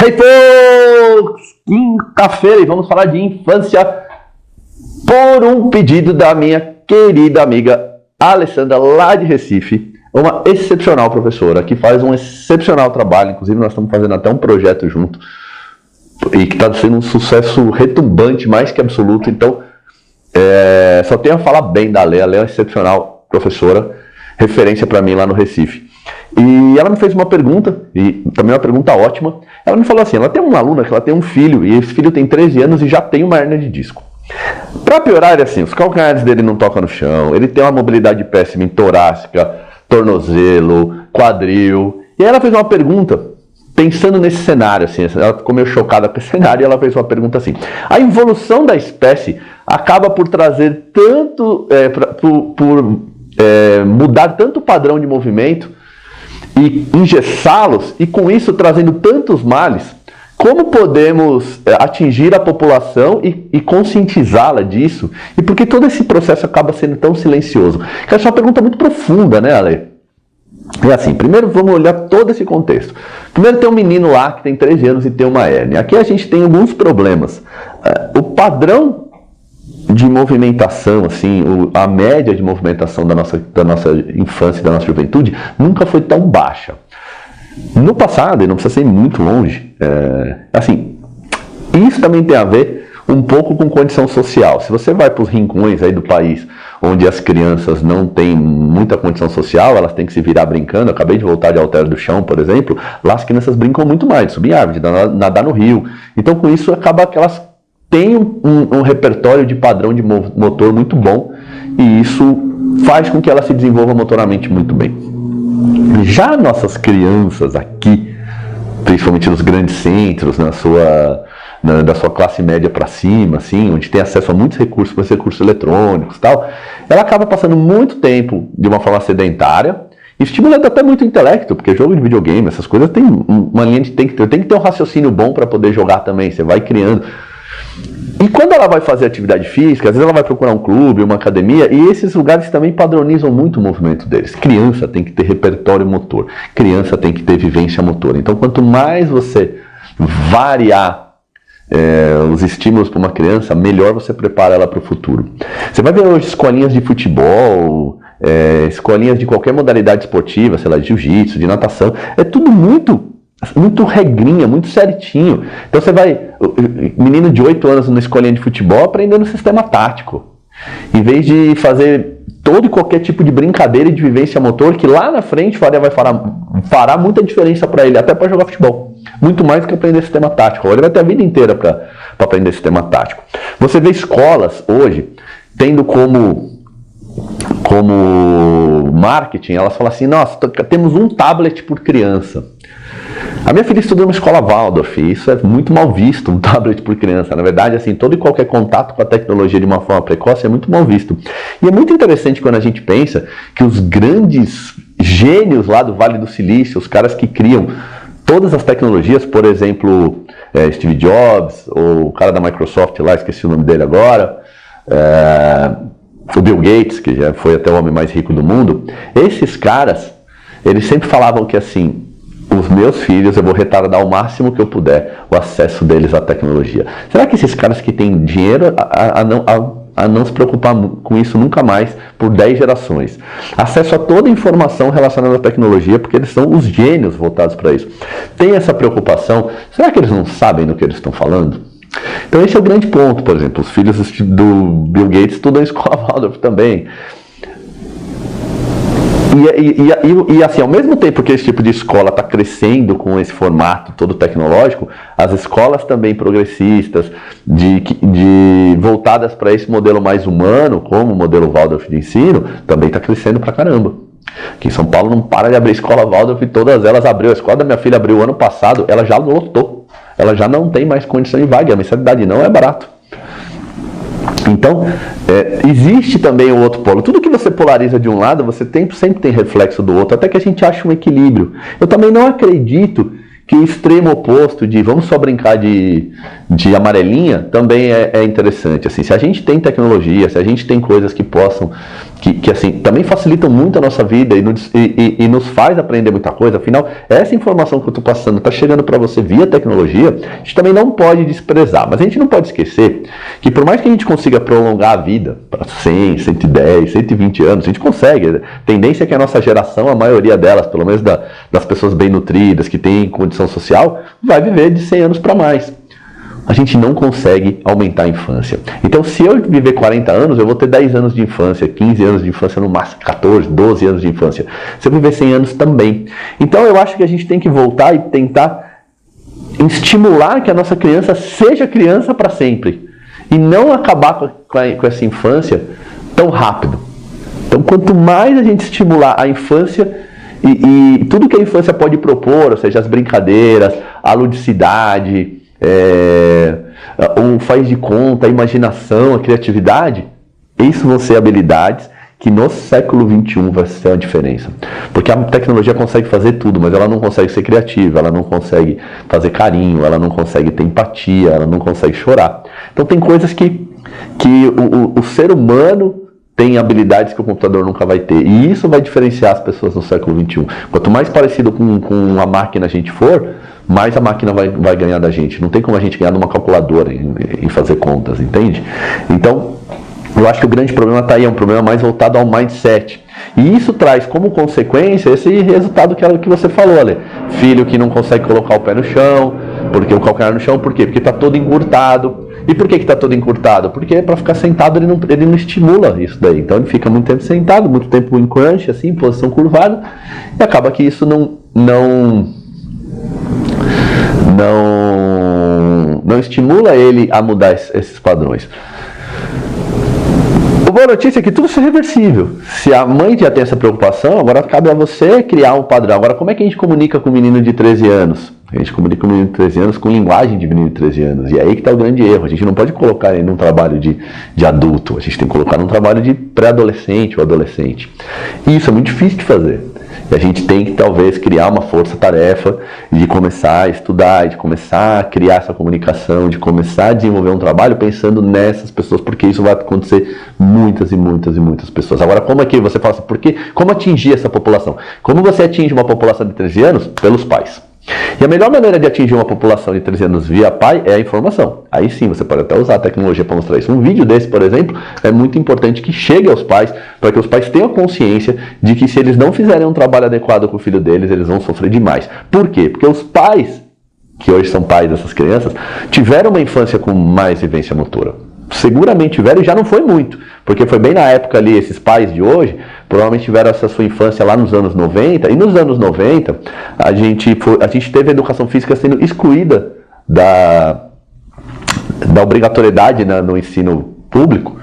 Hey folks! Quinta-feira e vamos falar de infância por um pedido da minha querida amiga Alessandra, lá de Recife, uma excepcional professora que faz um excepcional trabalho. Inclusive nós estamos fazendo até um projeto junto e que está sendo um sucesso retumbante, mais que absoluto. Então só tenho a falar bem da Ale. A Ale é uma excepcional professora, referência para mim lá no Recife. E ela me fez uma pergunta, e também uma pergunta ótima. Ela me falou assim, ela tem uma aluna que ela tem um filho, e esse filho tem 13 anos e já tem uma hérnia de disco. Para piorar, é assim, os calcanhares dele não tocam no chão, ele tem uma mobilidade péssima em torácica, tornozelo, quadril. E aí ela fez uma pergunta, pensando nesse cenário, assim, ela ficou meio chocada com esse cenário, e ela fez uma pergunta assim: a evolução da espécie acaba por trazer tanto, mudar tanto o padrão de movimento e engessá-los, e com isso trazendo tantos males, como podemos atingir a população e conscientizá-la disso? E por que todo esse processo acaba sendo tão silencioso? Essa é uma pergunta muito profunda, né, Ale? E assim, primeiro vamos olhar todo esse contexto. Primeiro tem um menino lá que tem 13 anos e tem uma hérnia. Aqui a gente tem alguns problemas. O padrão de movimentação, assim, a média de movimentação da nossa infância e da nossa juventude nunca foi tão baixa. No passado, e não precisa ser muito longe, assim, isso também tem a ver um pouco com condição social. Se você vai para os rincões aí do país, onde as crianças não têm muita condição social, elas têm que se virar brincando. Eu acabei de voltar de Alter do Chão, por exemplo, lá as crianças brincam muito mais, de subir árvore, de nadar no rio. Então, com isso, acaba que elas têm um repertório de padrão de motor muito bom, e isso faz com que ela se desenvolva motoramente muito bem. Já nossas crianças aqui, principalmente nos grandes centros, da sua classe média para cima, assim, onde tem acesso a muitos recursos, para recursos eletrônicos e tal, ela acaba passando muito tempo de uma forma sedentária, estimulando até muito o intelecto, porque jogo de videogame, essas coisas tem uma linha de tem que ter um raciocínio bom para poder jogar também, você vai criando. E quando ela vai fazer atividade física, às vezes ela vai procurar um clube, uma academia, e esses lugares também padronizam muito o movimento deles. Criança tem que ter repertório motor, criança tem que ter vivência motor. Então, quanto mais você variar os estímulos para uma criança, melhor você prepara ela para o futuro. Você vai ver hoje escolinhas de futebol, escolinhas de qualquer modalidade esportiva, sei lá, de jiu-jitsu, de natação, é tudo muito regrinha, muito certinho. Então você vai, menino de 8 anos numa escolinha de futebol aprendendo sistema tático, em vez de fazer todo e qualquer tipo de brincadeira e de vivência motor, que lá na frente fará muita diferença para ele, até para jogar futebol, muito mais do que aprender sistema tático. Ele vai ter a vida inteira para aprender sistema tático. Você vê escolas hoje tendo como marketing, elas falam assim: nossa, temos um tablet por criança. A minha filha estudou numa escola Waldorf, e isso é muito mal visto, um tablet por criança. Na verdade, assim, todo e qualquer contato com a tecnologia de uma forma precoce é muito mal visto. E é muito interessante quando a gente pensa que os grandes gênios lá do Vale do Silício, os caras que criam todas as tecnologias, por exemplo, Steve Jobs, ou o cara da Microsoft lá, esqueci o nome dele agora, o Bill Gates, que já foi até o homem mais rico do mundo, esses caras, eles sempre falavam que assim: os meus filhos, eu vou retardar ao máximo que eu puder o acesso deles à tecnologia. Será que esses caras que têm dinheiro a não se preocupar com isso nunca mais por 10 gerações? Acesso a toda a informação relacionada à tecnologia, porque eles são os gênios voltados para isso. Tem essa preocupação? Será que eles não sabem do que eles estão falando? Então esse é o grande ponto. Por exemplo, os filhos do Bill Gates estudam em escola Waldorf também. E assim, ao mesmo tempo que esse tipo de escola está crescendo com esse formato todo tecnológico, as escolas também progressistas, voltadas para esse modelo mais humano, como o modelo Waldorf de ensino, também está crescendo pra caramba. Aqui em São Paulo não para de abrir escola Waldorf, e todas elas abriu. A escola da minha filha abriu ano passado, ela já lotou. Ela já não tem mais condição de vaga, a mensalidade não é barato. Então, existe também o outro polo. Tudo que você polariza de um lado, você sempre tem reflexo do outro, até que a gente ache um equilíbrio. Eu também não acredito que o extremo oposto de vamos só brincar de amarelinha também é interessante. Assim, se a gente tem tecnologia, se a gente tem coisas que possam que assim, também facilitam muito a nossa vida e nos faz aprender muita coisa. Afinal, essa informação que eu estou passando está chegando para você via tecnologia, a gente também não pode desprezar. Mas a gente não pode esquecer que por mais que a gente consiga prolongar a vida para 100, 110, 120 anos, a gente consegue. A tendência é que a nossa geração, a maioria delas, pelo menos das pessoas bem nutridas, que têm condição social, vai viver de 100 anos para mais. A gente não consegue aumentar a infância. Então, se eu viver 40 anos, eu vou ter 10 anos de infância, 15 anos de infância no máximo, 14, 12 anos de infância. Se eu viver 100 anos também. Então, eu acho que a gente tem que voltar e tentar estimular que a nossa criança seja criança para sempre. E não acabar com essa infância tão rápido. Então, quanto mais a gente estimular a infância e tudo que a infância pode propor, ou seja, as brincadeiras, a ludicidade, o faz de conta, a imaginação, a criatividade, isso vão ser habilidades que no século XXI vai ser a diferença. Porque a tecnologia consegue fazer tudo, mas ela não consegue ser criativa, ela não consegue fazer carinho, ela não consegue ter empatia, ela não consegue chorar. Então tem coisas que o ser humano tem habilidades que o computador nunca vai ter. E isso vai diferenciar as pessoas no século XXI. Quanto mais parecido com a máquina a gente for, mais a máquina vai ganhar da gente. Não tem como a gente ganhar numa calculadora em fazer contas, entende? Então, eu acho que o grande problema está aí, é um problema mais voltado ao mindset. E isso traz como consequência esse resultado que você falou, Ale. Filho que não consegue colocar o pé no chão, porque o calcanhar no chão, por quê? Porque está todo encurtado. E por que está todo encurtado? Porque para ficar sentado ele não estimula isso daí. Então ele fica muito tempo sentado, muito tempo em crunch, assim, em posição curvada, e acaba que isso não estimula ele a mudar esses padrões. A boa notícia é que tudo isso é reversível. Se a mãe já tem essa preocupação, agora cabe a você criar um padrão. Agora, como é que a gente comunica com um menino de 13 anos? A gente comunica com um menino de 13 anos com linguagem de menino de 13 anos. E é aí que está o grande erro. A gente não pode colocar ele num trabalho de adulto. A gente tem que colocar num trabalho de pré-adolescente ou adolescente. E isso é muito difícil de fazer. E a gente tem que, talvez, criar uma força-tarefa de começar a estudar, de começar a criar essa comunicação, de começar a desenvolver um trabalho pensando nessas pessoas, porque isso vai acontecer muitas e muitas e muitas pessoas. Agora, como é que você fala assim, como atingir essa população? Como você atinge uma população de 13 anos? Pelos pais. E a melhor maneira de atingir uma população de 13 anos via pai é a informação. Aí sim, você pode até usar a tecnologia para mostrar isso. Um vídeo desse, por exemplo, é muito importante que chegue aos pais, para que os pais tenham consciência de que se eles não fizerem um trabalho adequado com o filho deles, eles vão sofrer demais. Por quê? Porque os pais, que hoje são pais dessas crianças, tiveram uma infância com mais vivência motora. Seguramente tiveram e já não foi muito, porque foi bem na época ali, esses pais de hoje, provavelmente tiveram essa sua infância lá nos anos 90, e nos anos 90 a gente teve a educação física sendo excluída da obrigatoriedade no ensino público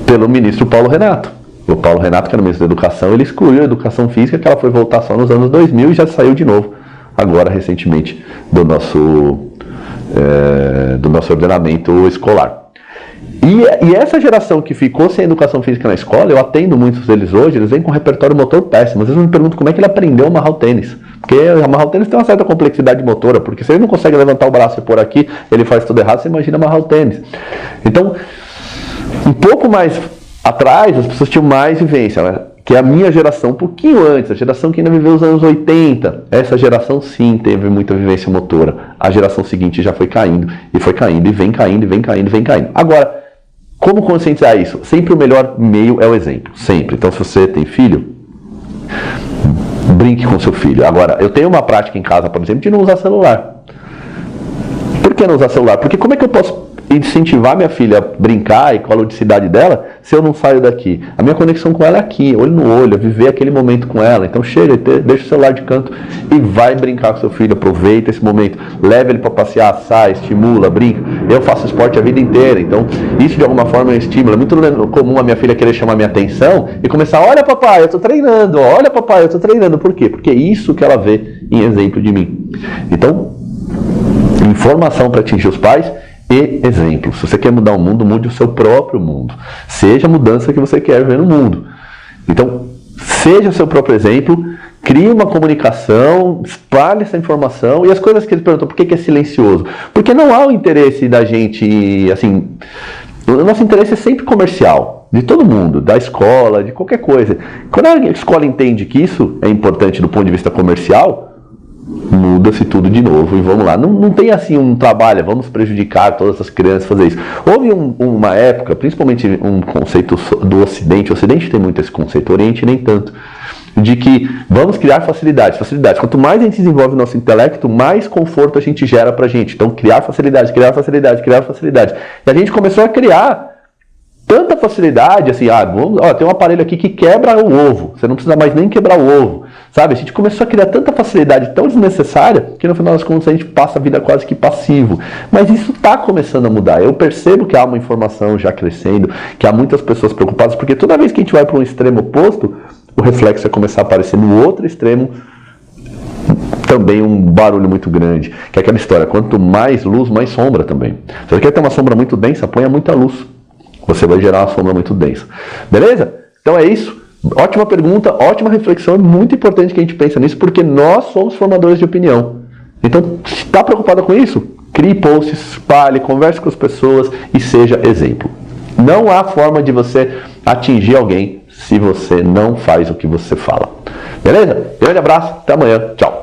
pelo ministro Paulo Renato. O Paulo Renato, que era o ministro da Educação, ele excluiu a educação física, que ela foi voltar só nos anos 2000 e já saiu de novo, agora recentemente, do nosso ordenamento escolar. E essa geração que ficou sem educação física na escola, eu atendo muitos deles hoje, eles vêm com um repertório motor péssimo. Às vezes eu me pergunto como é que ele aprendeu a amarrar o tênis. Porque amarrar o tênis tem uma certa complexidade motora, porque se ele não consegue levantar o braço e pôr aqui, ele faz tudo errado, você imagina amarrar o tênis. Então, um pouco mais atrás, as pessoas tinham mais vivência, né? Que é a minha geração, um pouquinho antes, a geração que ainda viveu os anos 80. Essa geração sim teve muita vivência motora. A geração seguinte já foi caindo, e foi caindo, e vem caindo, e vem caindo, e vem caindo. Agora, como conscientizar isso? Sempre o melhor meio é o exemplo, sempre. Então, se você tem filho, brinque com seu filho. Agora, eu tenho uma prática em casa, por exemplo, de não usar celular. Por que não usar celular? Porque como é que eu posso incentivar minha filha a brincar e com a ludicidade dela se eu não saio daqui? A minha conexão com ela é aqui, olho no olho, viver aquele momento com ela. Então chega, deixa o celular de canto e vai brincar com seu filho, aproveita esse momento, leva ele para passear, sai, estimula, brinca. Eu faço esporte a vida inteira, então isso de alguma forma é um estímulo. É muito comum a minha filha querer chamar minha atenção e começar, olha papai, eu tô treinando, olha papai, eu tô treinando. Por quê? Porque é isso que ela vê em exemplo de mim. Então, informação para atingir os pais e exemplo. Se você quer mudar o mundo, mude o seu próprio mundo. Seja a mudança que você quer ver no mundo. Então, seja o seu próprio exemplo, crie uma comunicação, espalhe essa informação. E as coisas que eles perguntam, por que é silencioso? Porque não há o interesse da gente, assim, o nosso interesse é sempre comercial. de todo mundo, da escola, de qualquer coisa. Quando a escola entende que isso é importante do ponto de vista comercial, muda-se tudo de novo e vamos lá. Não tem assim um trabalho, vamos prejudicar todas as crianças fazer isso. Houve uma época, principalmente um conceito do Ocidente, o Ocidente tem muito esse conceito, o Oriente nem tanto, de que vamos criar facilidades. Quanto mais a gente desenvolve o nosso intelecto, mais conforto a gente gera pra gente. Então, criar facilidade. E a gente começou a criar tanta facilidade, assim, tem um aparelho aqui que quebra o ovo. Você não precisa mais nem quebrar o ovo. Sabe? A gente começou a criar tanta facilidade tão desnecessária que no final das contas a gente passa a vida quase que passivo. Mas isso está começando a mudar. Eu percebo que há uma informação já crescendo, que há muitas pessoas preocupadas, porque toda vez que a gente vai para um extremo oposto, o reflexo vai começar a aparecer no outro extremo, também um barulho muito grande. Que é aquela história, quanto mais luz, mais sombra também. Se você quer ter uma sombra muito densa, ponha muita luz. Você vai gerar uma sombra muito densa. Beleza? Então é isso. Ótima pergunta, ótima reflexão. É muito importante que a gente pense nisso, porque nós somos formadores de opinião. Então, se está preocupado com isso, crie posts, espalhe, converse com as pessoas e seja exemplo. Não há forma de você atingir alguém se você não faz o que você fala. Beleza? Grande abraço, até amanhã. Tchau.